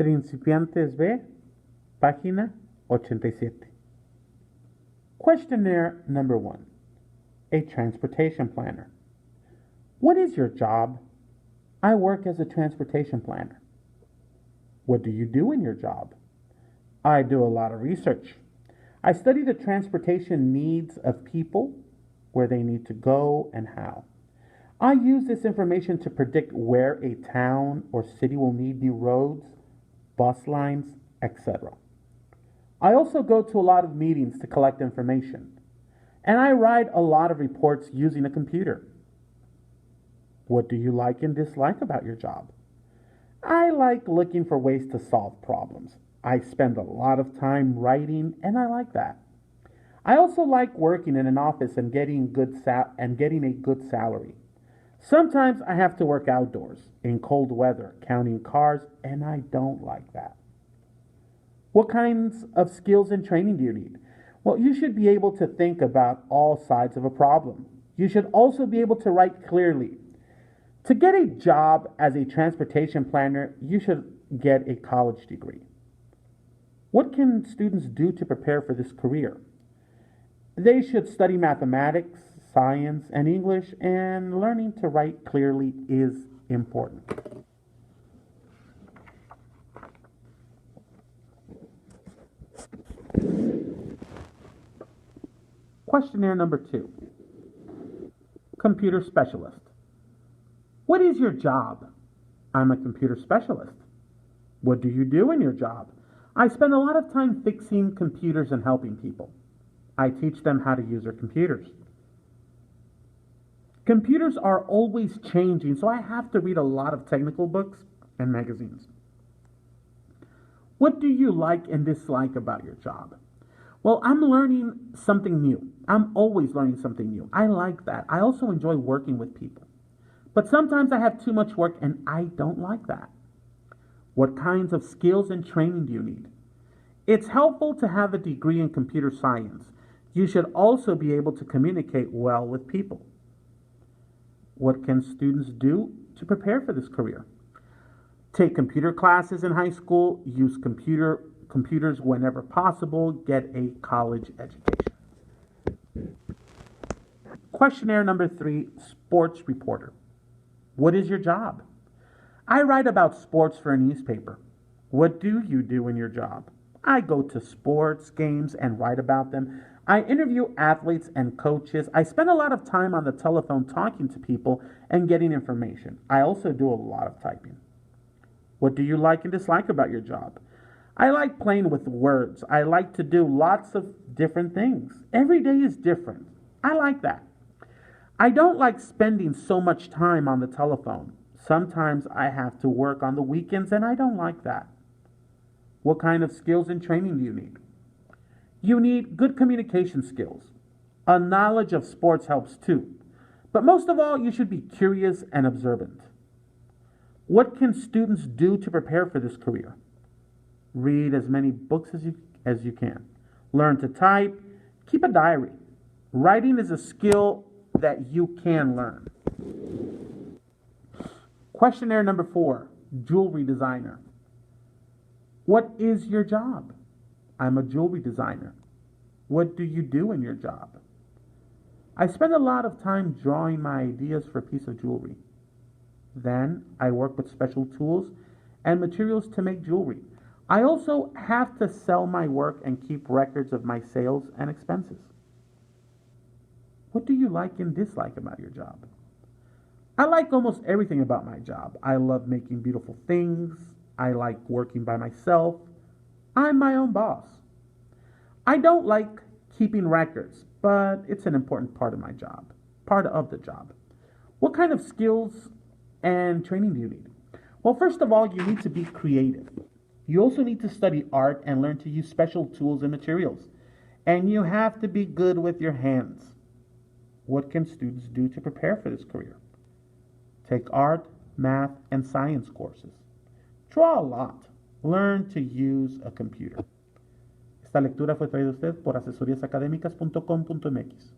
Principiantes B, página 87. Questionnaire number 1. A transportation planner. What is your job? I work as a transportation planner. What do you do in your job? I do a lot of research. I study the transportation needs of people, where they need to go, and how. I use this information to predict where a town or city will need new roads, bus lines, etc. I also go to a lot of meetings to collect information, and I write a lot of reports using a computer. What do you like and dislike about your job? I like looking for ways to solve problems. I spend a lot of time writing, and I like that. I also like working in an office and getting a good salary. Sometimes I have to work outdoors in cold weather, counting cars, and I don't like that. What kinds of skills and training do you need? Well, you should be able to think about all sides of a problem. You should also be able to write clearly. To get a job as a transportation planner, you should get a college degree. What can students do to prepare for this career? They should study mathematics, science, and English, and learning to write clearly is important. Questionnaire number 2. Computer specialist. What is your job? I'm a computer specialist. What do you do in your job? I spend a lot of time fixing computers and helping people. I teach them how to use their computers. Computers are always changing, so I have to read a lot of technical books and magazines. What do you like and dislike about your job? Well, I'm learning something new. I'm always learning something new. I like that. I also enjoy working with people. But sometimes I have too much work and I don't like that. What kinds of skills and training do you need? It's helpful to have a degree in computer science. You should also be able to communicate well with people. What can students do to prepare for this career? Take computer classes in high school, use computers whenever possible, get a college education. Questionnaire number 3, sports reporter. What is your job? I write about sports for a newspaper. What do you do in your job? I go to sports games and write about them. I interview athletes and coaches. I spend a lot of time on the telephone talking to people and getting information. I also do a lot of typing. What do you like and dislike about your job? I like playing with words. I like to do lots of different things. Every day is different. I like that. I don't like spending so much time on the telephone. Sometimes I have to work on the weekends and I don't like that. What kind of skills and training do you need? You need good communication skills. A knowledge of sports helps too. But most of all, you should be curious and observant. What can students do to prepare for this career? Read as many books as you can. Learn to type. Keep a diary. Writing is a skill that you can learn. Questionnaire number 4, jewelry designer. What is your job? I'm a jewelry designer. What do you do in your job? I spend a lot of time drawing my ideas for a piece of jewelry. Then I work with special tools and materials to make jewelry. I also have to sell my work and keep records of my sales and expenses. What do you like and dislike about your job? I like almost everything about my job. I love making beautiful things. I like working by myself. I'm my own boss. I don't like keeping records, but it's an important part of my job, part of the job. What kind of skills and training do you need? Well, first of all, you need to be creative. You also need to study art and learn to use special tools and materials. And you have to be good with your hands. What can students do to prepare for this career? Take art, math, and science courses. Draw a lot. Learn to use a computer. Esta lectura fue traída a usted por asesoríasacadémicas.com.mx.